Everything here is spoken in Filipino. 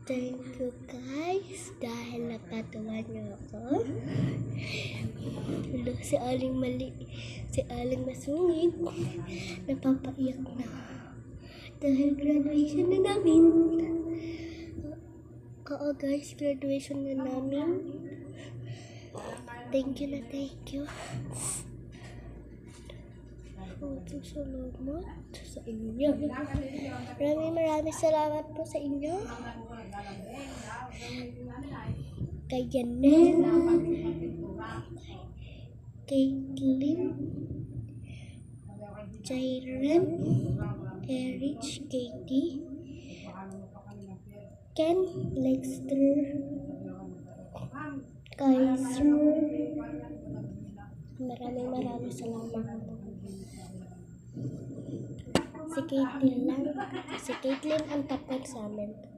Thank you guys dahil nakatuwa niyo ako. Hello, si Aling Masungit, napapaiyak na. Dahil graduation na namin. Oo guys, graduation na namin. Thank you. Salamat sa inyo. Maraming salamat po sa inyo. Kay Janelle, Caitlin, Jairen, Erich, Katie, Ken, Lexter, Kaiser. Maraming salamat. Si Caitlin ang tapos sa amin.